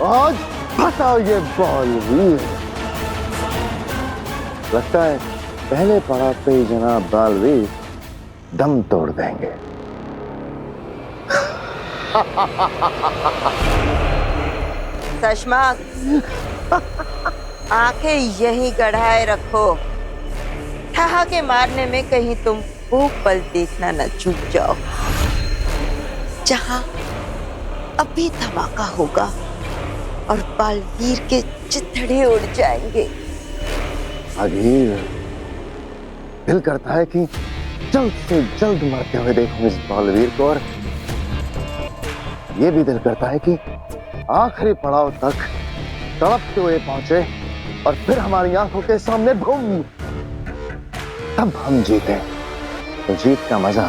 आज फंसा ये बालवीर। लगता है पहले पड़ाव पे ही जनाब बालवीर दम तोड़ देंगे। सशमा, आंखें यहीं गड़ाए रखो, ठहाके मारने में कहीं तुम वो पल देखना न चूक जाओ जहां अभी धमाका होगा और बालवीर के चिथड़े उड़ जाएंगे। अधीर, दिल करता है कि जल्द से जल्द मरते हुए देखूं इस बालवीर को, और ये भी दिल करता है कि आखिरी पड़ाव तक तड़पते हुए पहुंचे और फिर हमारी आंखों के सामने बूम, तब हम जीते तो जीत का मजा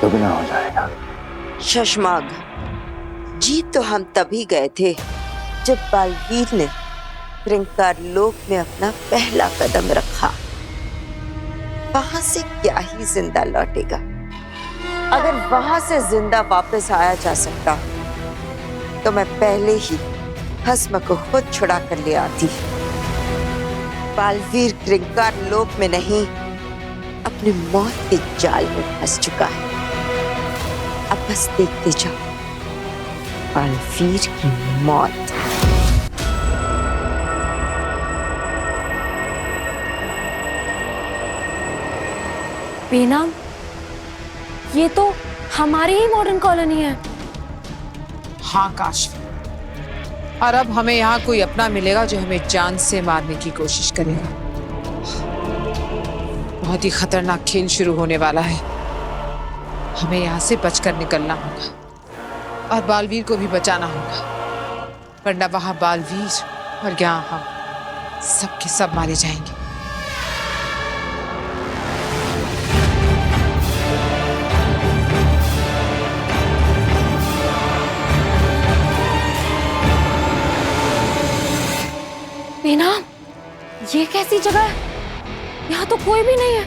दुगना हो जाएगा। शशमाग, जीत तो हम तभी गए थे जब बालवीर ने क्रिंकार लोक में अपना पहला कदम रखा। वहां से क्या ही जिंदा लौटेगा। अगर वहां से जिंदा वापस आया जा सकता तो मैं पहले ही भस्म को खुद छुड़ा कर ले आती। बालवीर क्रिंकार लोक में नहीं, अपनी मौत के जाल में फंस चुका है। अब बस देखते जाओ बालवीर की मौत। बेनाम, ये तो हमारी ही मॉडर्न कॉलोनी है। हाँ काश, और अब हमें यहाँ कोई अपना मिलेगा जो हमें जान से मारने की कोशिश करेगा। बहुत ही खतरनाक खेल शुरू होने वाला है। हमें यहाँ से बचकर निकलना होगा और बालवीर को भी बचाना होगा, वरना वहां बालवीर और यहाँ हम सबके सब मारे जाएंगे। बेनाम, ये कैसी जगह है? यहाँ तो कोई भी नहीं है।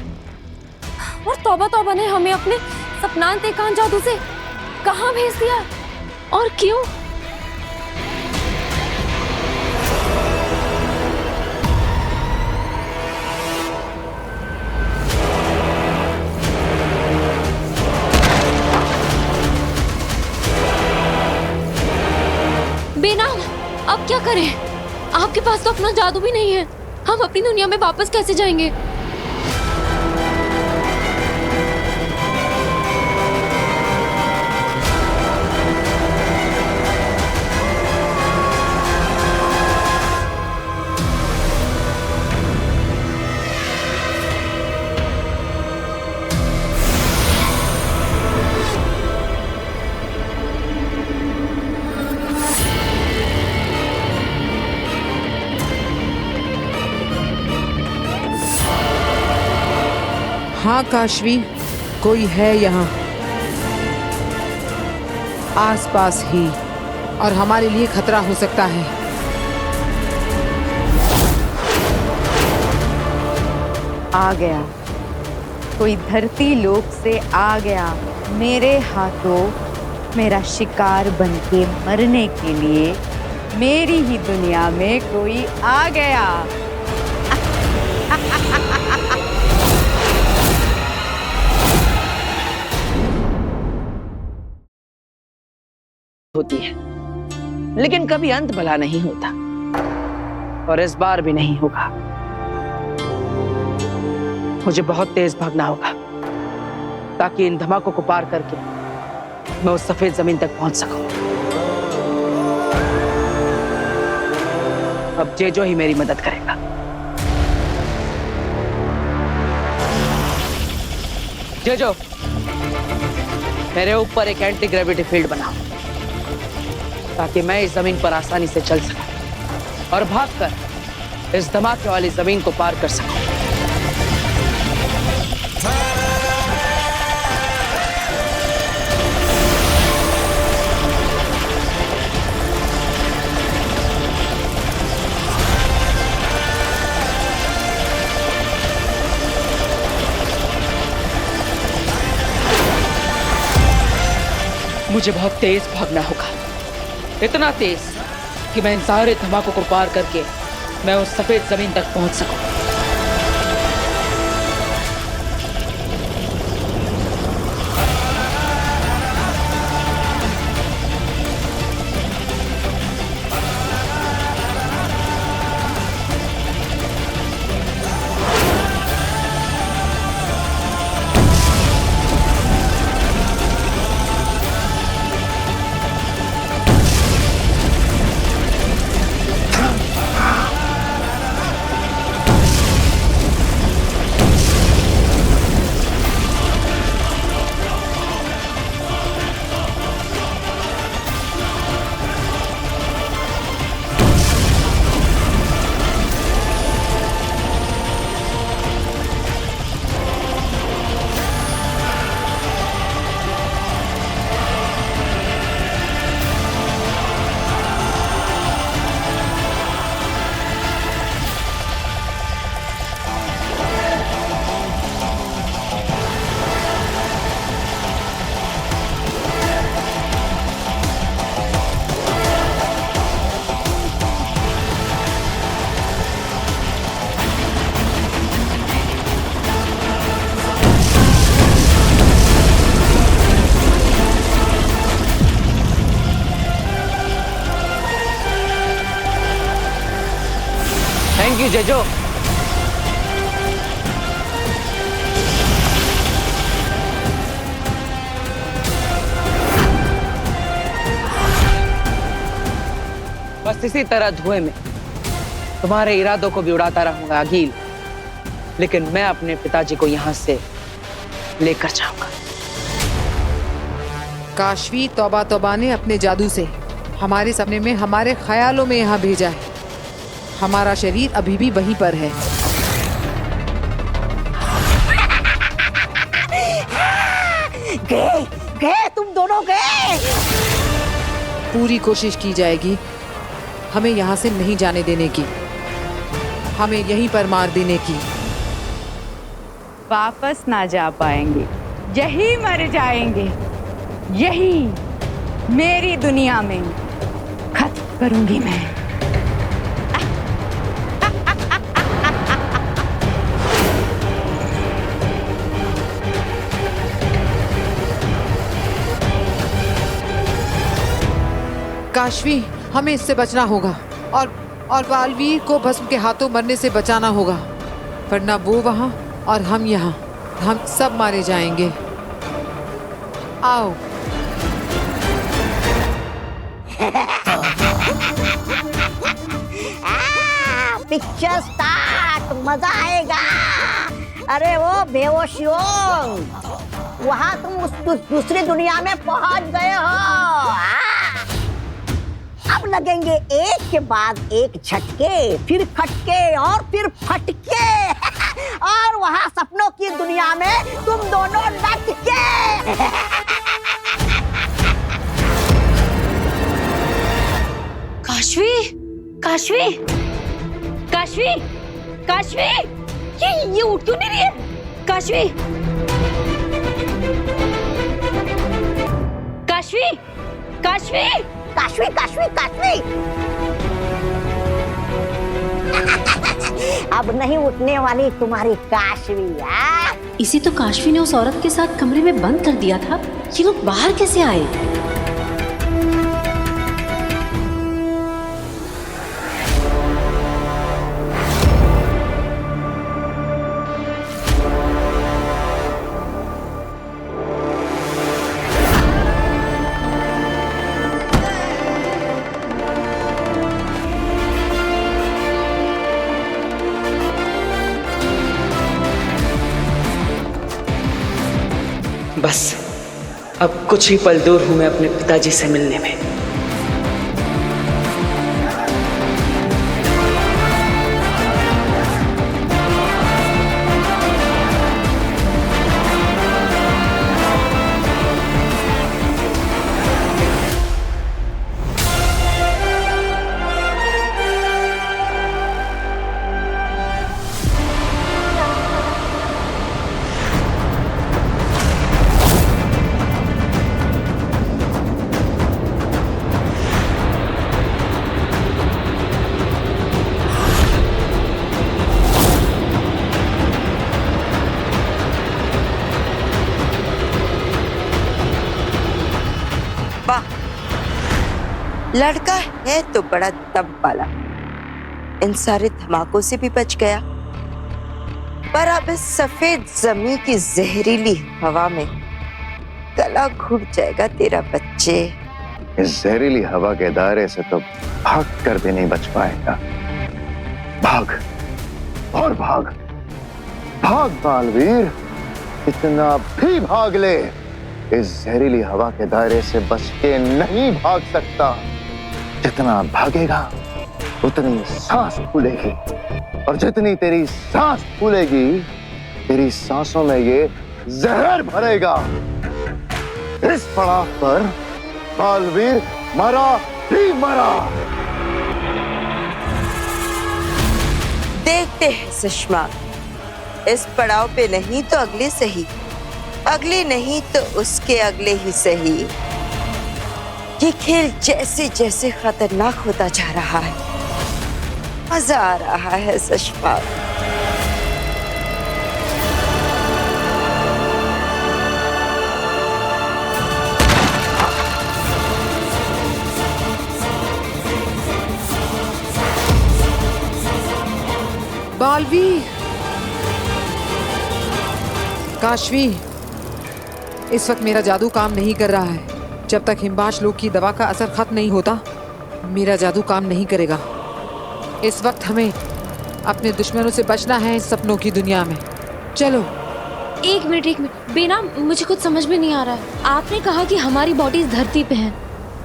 और तौबा तौबा ने हमें अपने सपनांत एकांत जादू से कहाँ भेज दिया और क्यों? बेनाम, अब क्या करें? आपके पास तो अपना जादू भी नहीं है। हम अपनी दुनिया में वापस कैसे जाएंगे? हाँ काशवी, कोई है यहाँ आसपास ही, और हमारे लिए खतरा हो सकता है। आ गया, कोई धरती लोक से आ गया मेरे हाथों, मेरा शिकार बनके मरने के लिए। मेरी ही दुनिया में कोई आ गया। होती है, लेकिन कभी अंत भला नहीं होता, और इस बार भी नहीं होगा। मुझे बहुत तेज भागना होगा ताकि इन धमाकों को पार करके मैं उस सफेद जमीन तक पहुंच सकूं। अब जेजो ही मेरी मदद करेगा। जेजो, मेरे ऊपर एक एंटी ग्रेविटी फील्ड बनाओ ताकि मैं इस जमीन पर आसानी से चल सकूं और भागकर इस धमाके वाली जमीन को पार कर सकूं। मुझे बहुत तेज भागना होगा, इतना तेज कि मैं इन सारे धमाकों को पार करके मैं उस सफेद जमीन तक पहुंच सकूं। Thank you Jeju. बस इसी तरह धुएं में तुम्हारे इरादों को भी उड़ाता रहूंगा अगील, लेकिन मैं अपने पिताजी को यहां से लेकर जाऊंगा। काशवी तौबा तौबा ने अपने जादू से हमारे सपने में, हमारे ख्यालों में यहाँ भेजा है। हमारा शरीर अभी भी वहीं पर है। गए तुम दोनों गए। पूरी कोशिश की जाएगी हमें यहाँ से नहीं जाने देने की, हमें यहीं पर मार देने की। वापस ना जा पाएंगे, यही मर जाएंगे, यही मेरी दुनिया में खत्म करूंगी मैं। काशवी, हमें इससे बचना होगा और बालवीर को भस्म के हाथों मरने से बचाना होगा, वरना वो वहां और हम यहाँ, हम सब मारे जाएंगे। आओ। पिक्चर स्टार्ट, मजा आएगा। अरे वो बेहोशियों, वहां तुम उस दूसरी दुनिया में पहुंच गए हो। अब लगेंगे एक के बाद एक झटके, फिर खटके और फिर फटके। और वहां सपनों की दुनिया में तुम दोनों लटके। काशवी, काशवी, काशवी, काशवी, ये उठ क्यों नहीं रही है? काशवी, काशवी, काशवी, काशवी, काशवी, काशवी। अब नहीं उठने वाली तुम्हारी काशवी। इसे तो काशवी ने उस औरत के साथ कमरे में बंद कर दिया था। ये लोग बाहर कैसे आए? बस अब कुछ ही पल दूर हूं मैं अपने पिताजी से मिलने में। लड़का है तो बड़ा दम वाला, इन सारे धमाकों से भी बच गया, पर अब इस सफेद जमीन की जहरीली हवा में गला घुट जाएगा तेरा बच्चे। इस जहरीली हवा के दायरे से तो भाग कर भी नहीं बच पाएगा। भाग और भाग, भाग बालवीर, इतना भी भाग ले, इस जहरीली हवा के दायरे से बच के नहीं भाग सकता। जितना भागेगा उतनी सांस फूलेगी, और जितनी तेरी सांस फूलेगी तेरी सांसों में ये जहर भरेगा। इस पड़ाव पर बालवीर मरा ही मरा। देखते हैं सुषमा, इस पड़ाव पे नहीं तो अगले सही, अगले नहीं तो उसके अगले ही सही। ये खेल जैसे जैसे खतरनाक होता जा रहा है, मजा आ रहा है सुषमा। बालवीर, काशवी, इस वक्त मेरा जादू काम नहीं कर रहा है। जब तक हिमबाश लोग की दवा का असर खत्म नहीं होता, मेरा जादू काम नहीं करेगा। इस वक्त हमें अपने दुश्मनों से बचना है इस सपनों की दुनिया में। चलो। एक मिनट बेनाम, मुझे कुछ समझ में नहीं आ रहा है। आपने कहा कि हमारी बॉडी धरती पे है,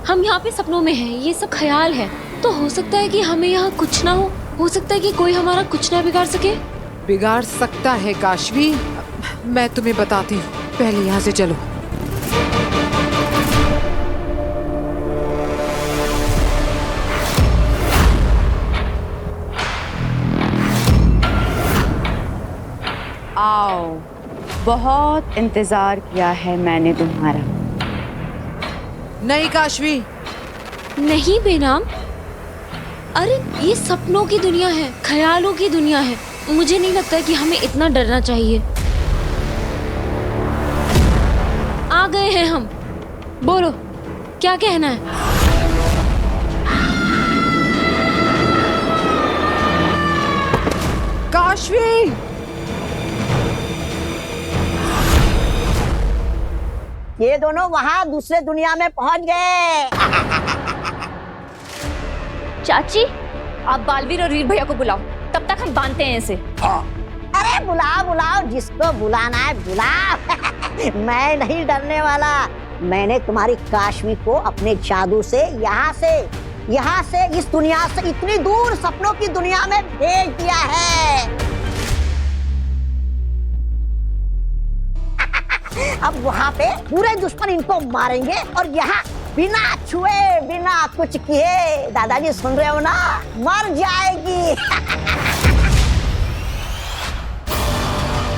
हम यहाँ पे सपनों में हैं, ये सब ख्याल है, तो हो सकता है कि हमें यहाँ कुछ ना हो सकता है कि कोई हमारा कुछ ना बिगाड़ सके। बिगाड़ सकता है काशवी, मैं तुम्हें बताती हूँ, पहले यहाँ से चलो। आओ, बहुत इंतजार किया है मैंने तुम्हारा। नहीं काशवी, नहीं बेनाम, अरे ये सपनों की दुनिया है, ख्यालों की दुनिया है, मुझे नहीं लगता कि हमें इतना डरना चाहिए। आ गए हैं हम, बोलो क्या कहना है। काशवी, ये दोनों वहाँ दूसरे दुनिया में पहुँच गए। चाची, आप बालवीर और वीर भैया को बुलाओ, तब तक हम बांधते हैं इसे। अरे बुलाओ बुलाओ, जिसको बुलाना है बुलाओ। मैं नहीं डरने वाला। मैंने तुम्हारी काशवी को अपने जादू से यहाँ से इस दुनिया से इतनी दूर सपनों की दुनिया में भेज दिया है। अब वहाँ पे पूरे दुश्मन इनको मारेंगे और यहाँ बिना छुए बिना कुछ किए, दादाजी सुन रहे हो ना, मर जाएगी।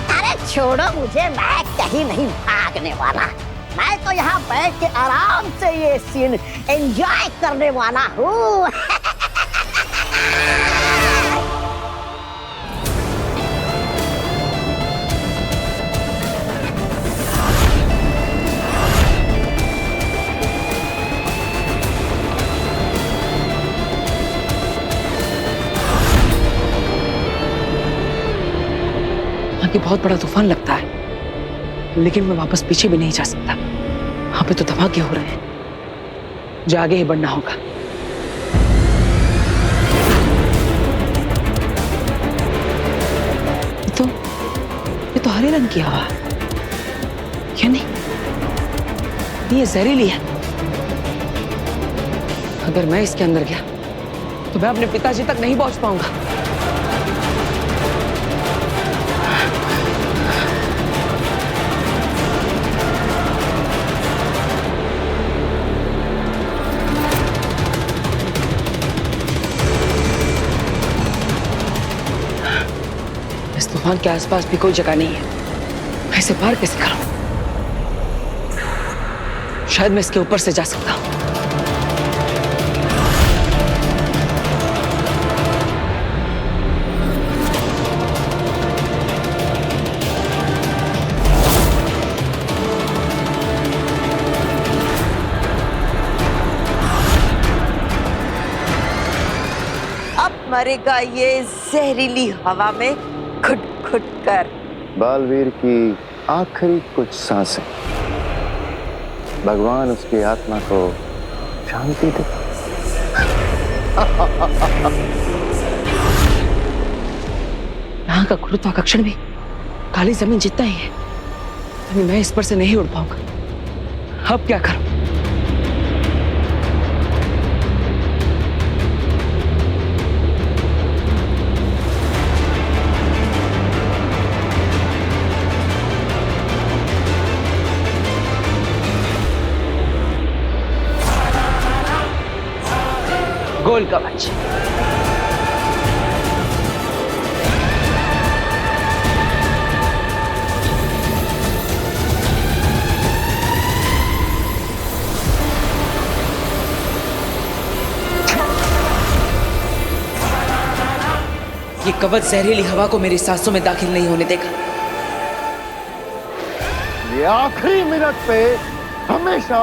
अरे छोड़ो मुझे, मैं कहीं नहीं भागने वाला। मैं तो यहाँ बैठ के आराम से ये सीन एंजॉय करने वाला हूँ। कि बहुत बड़ा तूफान लगता है, लेकिन मैं वापस पीछे भी नहीं जा सकता। वहां पे तो धमाके हो रहे हैं, जो आगे ही बढ़ना होगा। ये तो हरे रंग की हवा, क्या नहीं, ये जहरीली है। अगर मैं इसके अंदर गया तो मैं अपने पिताजी तक नहीं पहुंच पाऊंगा। तूफान के आसपास भी कोई जगह नहीं है, मैं इसे पार कैसे करूं? शायद मैं इसके ऊपर से जा सकता हूं। मरेगा ये जहरीली हवा में घुट घुट कर। बालवीर की आखिरी कुछ सांसें भगवान उसकी आत्मा को शांति दे। यहाँ का गुरुत्वाकर्षण भी काली जमीन जितना ही है, यानी मैं इस पर से नहीं उड़ पाऊंगा। अब क्या करूं? गोल कवच। ये कवच जहरीली हवा को मेरी सांसों में दाखिल नहीं होने देगा। ये आखिरी मिनट पे हमेशा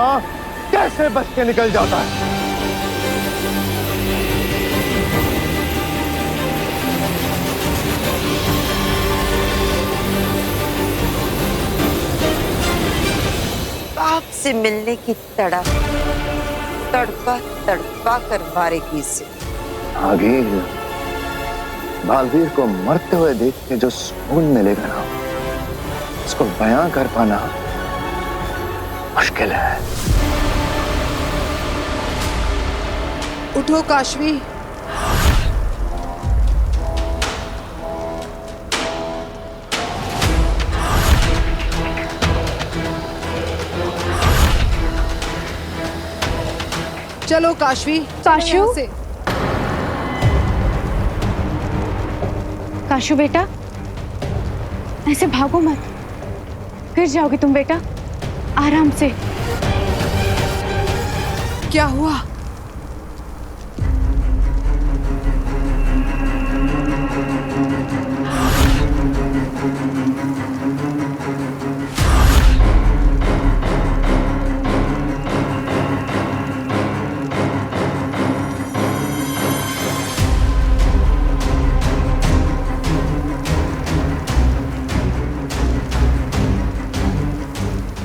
कैसे बच के निकल जाता है। बाप से मिलने की तड़प तड़पा तड़पा कर मारेगी इसे। आगे बालवीर को मरते हुए देख के जो सुकून मिलेगा ना, उसको बयां कर पाना मुश्किल है। उठो काशवी। चलो काशवी। काशू? यहाँ से। काशू बेटा, ऐसे भागो मत, गिर जाओगे तुम बेटा। आराम से। क्या हुआ?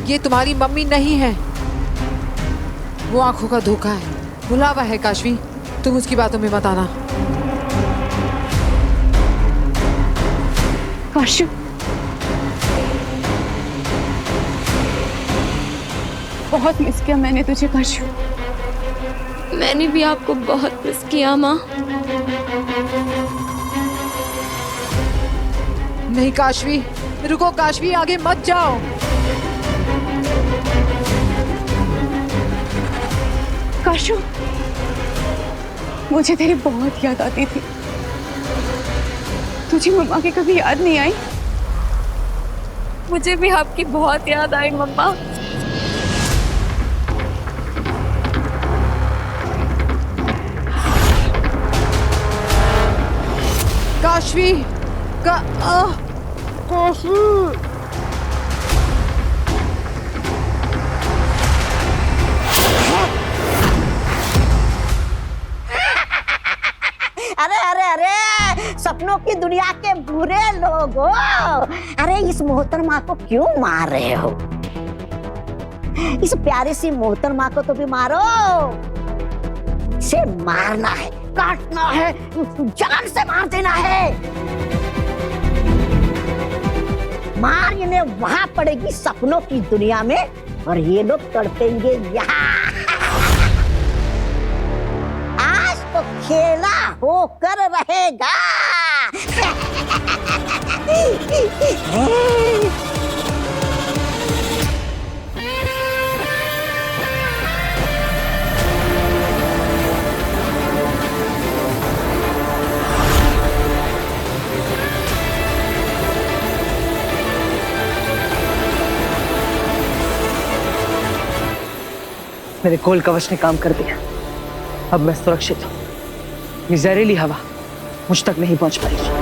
ये तुम्हारी मम्मी नहीं है, वो आंखों का धोखा है, भुलावा है। काशवी, तुम उसकी बातों में मत आना। काशू, बहुत मिस किया मैंने तुझे काशू। मैंने भी आपको बहुत मिस किया माँ। नहीं काशवी, रुको काशवी, आगे मत जाओ। काशू, मुझे तेरी बहुत याद आती थी। तुझे मम्मा की कभी याद नहीं आई? मुझे भी आपकी बहुत याद आई मम्मा। काशवी का काशवी। अरे अरे अरे, सपनों की दुनिया के बुरे लोग हो। अरे इस मोहतरमा को क्यों मार रहे हो? इस प्यारी सी मोहतरमा को तो भी मारो। इसे मारना है, काटना है, जान से मार देना है। मार इन्हें वहां पड़ेगी सपनों की दुनिया में, और ये लोग तड़पेंगे यहाँ। तो खेला होकर रहेगा। मेरे गोल कवच ने काम कर दिया, अब मैं सुरक्षित हूँ। ये जहरीली हवा मुझ तक नहीं पहुंच पाएगी।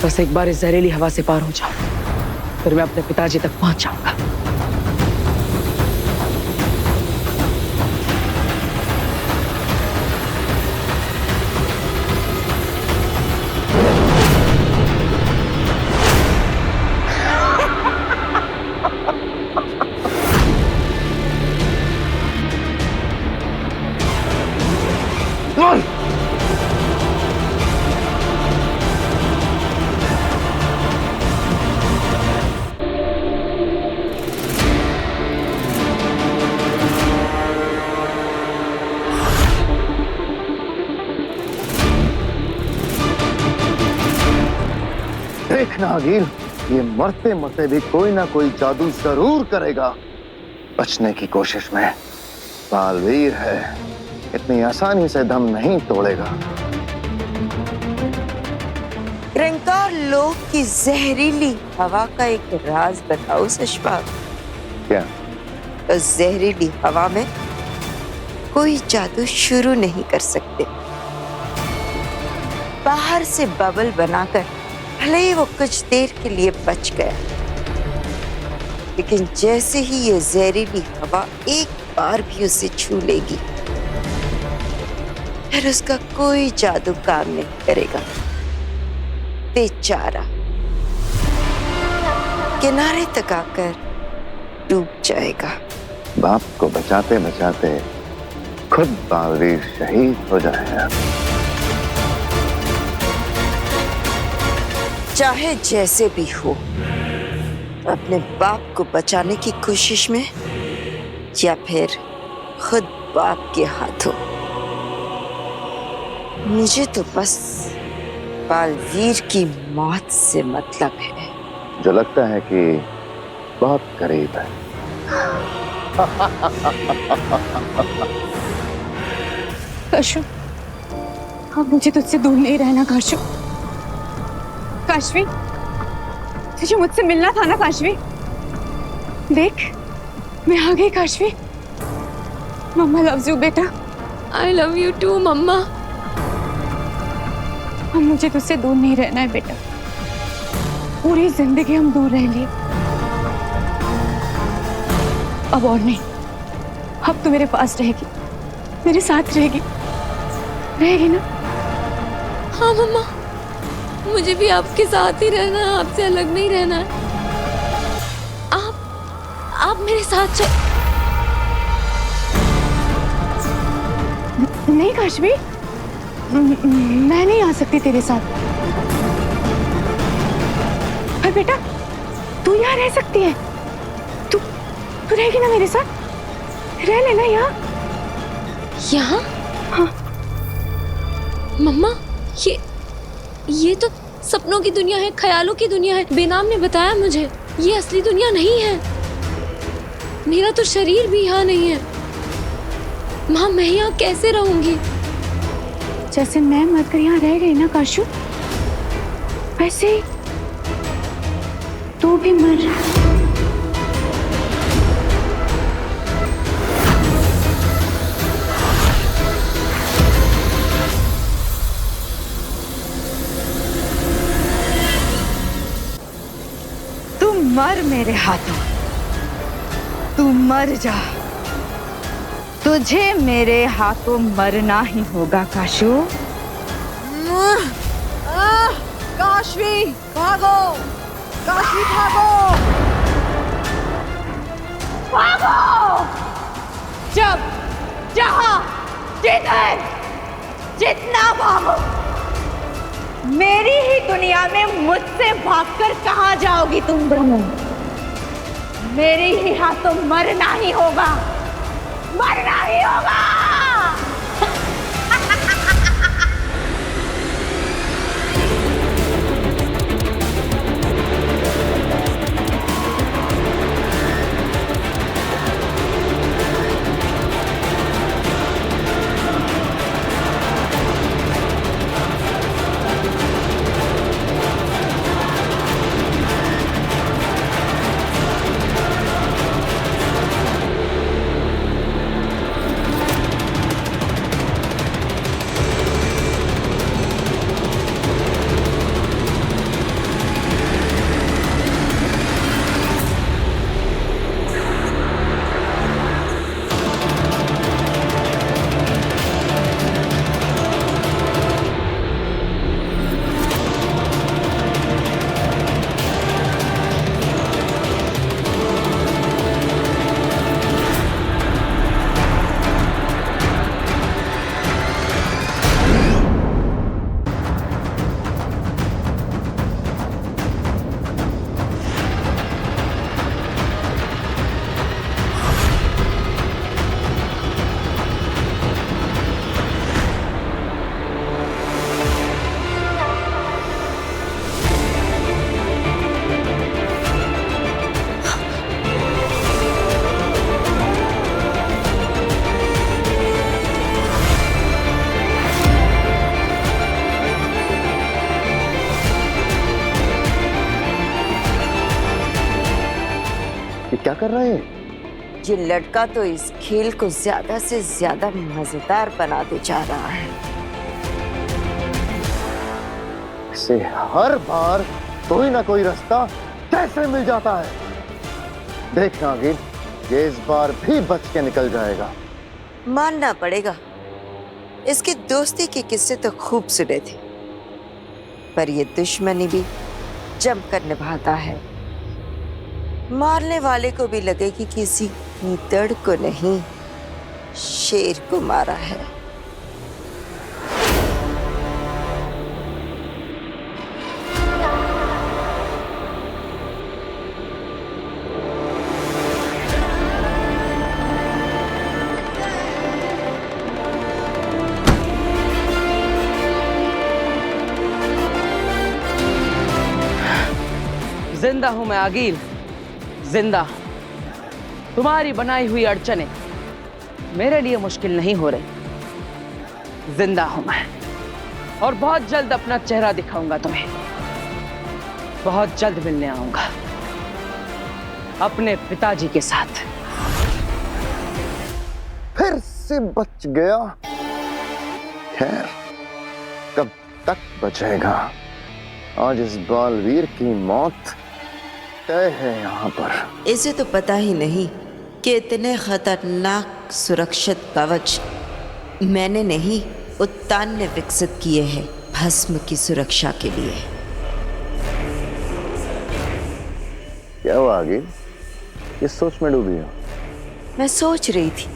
बस एक बार इस जहरीली हवा से पार हो जाओ, फिर मैं अपने पिताजी तक पहुंच जाऊंगा। देखना अगील, ये मरते मरते भी कोई ना कोई जादू जरूर करेगा। बचने की कोशिश में बालवीर है, इतनी आसानी से दम नहीं तोड़ेगा। क्रंकार लोक की जहरीली हवा का एक राज बताओ सशपाग। क्या? तो जहरीली हवा में कोई जादू शुरू नहीं कर सकते। बाहर से बबल बनाकर भले ही वो कुछ देर के लिए बच गया, लेकिन जैसे ही ये जहरीली हवा एक बार भी उसे छू लेगी, फिर उसका कोई जादू काम नहीं करेगा। बेचारा किनारे तक आकर डूब जाएगा। बाप को बचाते बचाते खुद बालवीर शहीद हो जाएगा। चाहे जैसे भी हो, अपने बाप को बचाने की कोशिश में या फिर खुद बाप के हाथों, मुझे तो बस बालवीर की मौत से मतलब है। जो लगता है कि बहुत करीब है। काशू, अब मुझे तुझसे दूर नहीं रहना काशू। काशवी, तुझे मुझसे मिलना था ना काशवी। देख, मैं आ गई काशवी। मम्मा लव्स यू बेटा। आई लव यू टू मम्मा। अब मुझे तुझसे दूर नहीं रहना है बेटा। पूरी जिंदगी हम दूर रह लिए, अब और नहीं। अब तू मेरे पास रहेगी, मेरे साथ रहेगी, रहेगी ना? हाँ मम्मा, मुझे भी आपके साथ ही रहना है, आपसे अलग नहीं रहना है। आप मेरे साथ चल। नहीं काशवी, मैं नहीं आ सकती तेरे साथ। पर बेटा, तू यहाँ रह सकती है। तू रहेगी ना मेरे साथ? रह लेना यहाँ। यहाँ? हाँ। मम्मा, ये तो सपनों की दुनिया है, ख्यालों की दुनिया है। बेनाम ने बताया मुझे, ये असली दुनिया नहीं है। मेरा तो शरीर भी यहाँ नहीं है। माँ, मैं यहाँ कैसे रहूंगी? जैसे मैं मरकर यहाँ रह गई ना काशू, वैसे ही तू भी मर। तू मर मेरे हाथों, तू मर जा। तुझे मेरे हाथों मरना ही होगा काशू। काशवी भागो, काशवी भागो, भागो। जब, जहां, जिधर, जितना भागो। मेरी ही दुनिया में मुझसे भागकर कहां जाओगी तुम ब्रह्म? मेरे ही हाथों मरना ही होगा, मरना ही होगा। कर रहे? ये लड़का तो इस खेल को ज्यादा से ज्यादा मजेदार बनाते जा रहा है। इसे हर बार कोई ना कोई रास्ता कैसे मिल जाता है। देख नागिन, ये इस बार भी बच के निकल जाएगा। मानना पड़ेगा, इसकी दोस्ती के किस्से तो खूब सुने थे, पर ये दुश्मनी भी जमकर निभाता है। मारने वाले को भी लगे कि किसी गीदड़ को नहीं, शेर को मारा है। जिंदा हूं मैं आगिल, जिंदा। तुम्हारी बनाई हुई अड़चने मेरे लिए मुश्किल नहीं हो रही। जिंदा हूं मैं और बहुत जल्द अपना चेहरा दिखाऊंगा तुम्हें। बहुत जल्द मिलने आऊंगा अपने पिताजी के साथ। फिर से बच गया। खैर, कब तक बचेगा? आज इस बालवीर की मौत तय है यहाँ पर। इसे तो पता ही नहीं कि इतने खतरनाक सुरक्षित कवच मैंने नहीं, उत्तान ने विकसित किए हैं भस्म की सुरक्षा के लिए। क्या हुआ आगे? किस सोच में डूबी हो? मैं सोच रही थी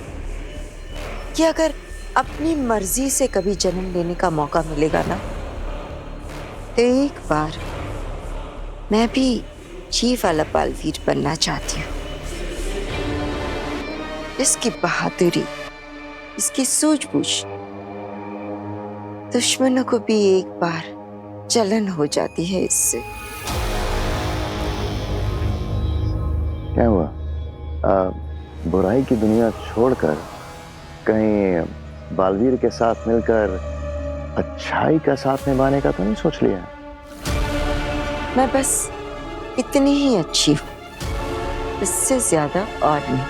कि अगर अपनी मर्जी से कभी जन्म लेने का मौका मिलेगा ना, तो एक बार मैं भी जीव वाला बालवीर बनना चाहती हूँ। इसकी बहादुरी, इसकी सूझबूझ दुश्मनों को भी एक बार जलन हो जाती है इससे। क्या हुआ? बुराई की दुनिया छोड़कर कहीं बालवीर के साथ मिलकर अच्छाई का साथ निभाने का तो नहीं सोच लिया? मैं बस इतनी ही अच्छी हूँ, इससे ज्यादा और नहीं।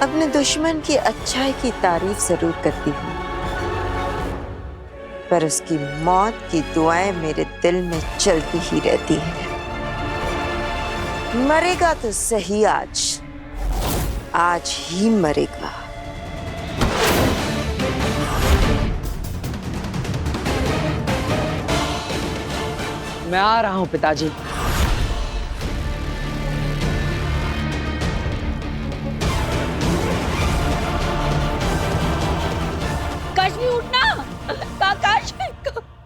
अपने दुश्मन की अच्छाई की तारीफ जरूर करती हूँ, पर उसकी मौत की दुआएं मेरे दिल में चलती ही रहती हैं। मरेगा तो सही, आज ही मरेगा। मैं आ रहा हूं पिताजी। काशवी उठना,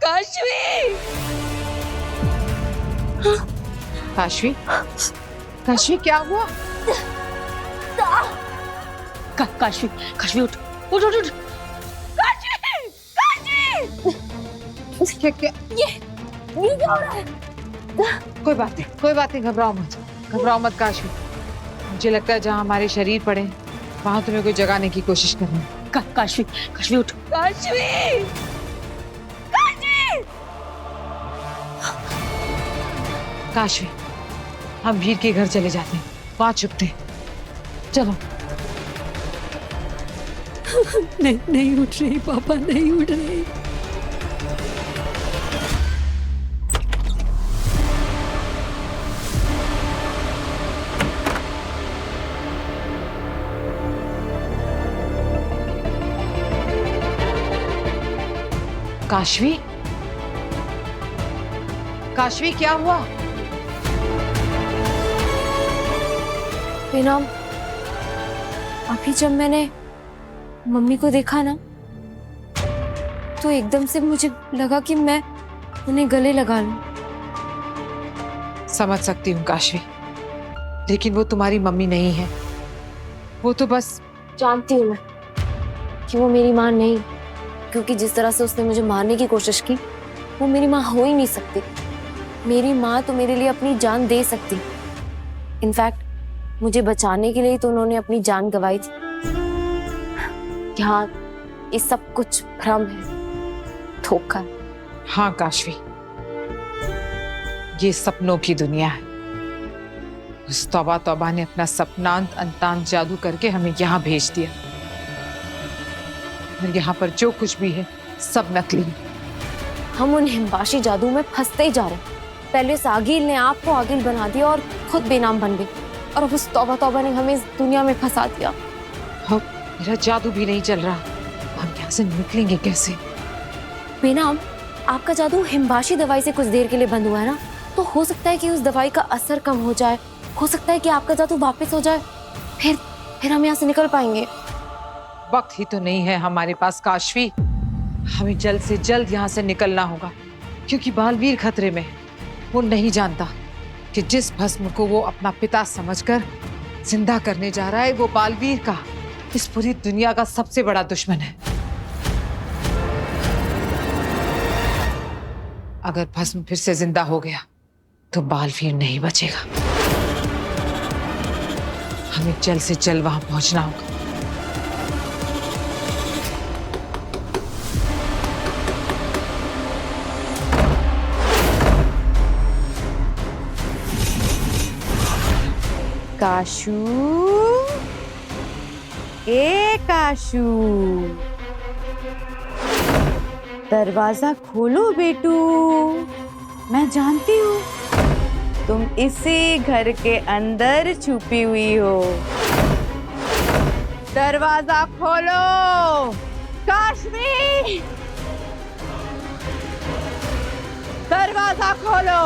काशवी। काशवी, काशवी क्या हुआ? काशवी उठ उठ उठ उठ। क्या ये क्या हो रहा है? कोई बात नहीं, घबराओ मत काशवी। मुझे लगता है जहाँ हमारे शरीर पड़े वहां तुम्हें कोई जगाने की कोशिश करनी है। काशवी उठ। काशवी, हम वीर के घर चले जाते हैं, वहां छुपते हैं। चलो। नहीं उठ रही पापा, नहीं उठ रही। काशवी, काशवी क्या हुआ? बेनाम, अभी जब मैंने मम्मी को देखा ना, तो एकदम से मुझे लगा कि मैं उन्हें गले लगा लूं। समझ सकती हूँ काशवी, लेकिन वो तुम्हारी मम्मी नहीं है। वो तो बस जानती हूँ मैं कि वो मेरी माँ नहीं, क्योंकि जिस तरह से उसने मुझे मारने की कोशिश की, वो मेरी माँ हो ही नहीं सकती। मेरी माँ तो मेरे लिए अपनी जान दे सकती। इनफैक्ट मुझे बचाने के लिए तो उन्होंने अपनी जान गंवाई थी। हाँ, ये सब कुछ भ्रम है, धोखा है। हाँ काशवी, ये सपनों की दुनिया है। उस तौबा तौबा ने अपना सपनांत अंतांत जादू करके हमें यहाँ भेज दिया। और यहाँ पर जो कुछ भी है सब नकली है। हम उन हिमवाशी जादू में फंसते ही जा रहे हैं। पहले उस आगिल ने आपको आगिल बना दिया और खुद बेनाम बन गई, और अब उस तौबा तौबा ने हमें इस दुनिया में फंसा दिया। अब मेरा जादू भी नहीं चल रहा, हम यहाँ से निकलेंगे कैसे? बेनाम, आपका जादू हिमवाशी दवाई से कुछ देर के लिए बंद हुआ है ना, तो हो सकता है कि उस दवाई का असर कम हो जाए, हो सकता है कि आपका जादू वापस हो जाए, फिर हम यहाँ से निकल पाएंगे। वक्त ही तो नहीं है हमारे पास काशवी, हमें जल्द से जल्द यहाँ से निकलना होगा, क्योंकि बालवीर खतरे में है। वो नहीं जानता कि जिस भस्म को वो अपना पिता समझकर जिंदा करने जा रहा है, वो बालवीर का, इस पूरी दुनिया का सबसे बड़ा दुश्मन है। अगर भस्म फिर से जिंदा हो गया तो बालवीर नहीं बचेगा। हमें जल्द से जल्द वहां पहुंचना होगा। काशू, ए काशू, दरवाजा खोलो बेटू। मैं जानती हूँ तुम इसी घर के अंदर छुपी हुई हो। दरवाजा खोलो काशवी, दरवाजा खोलो।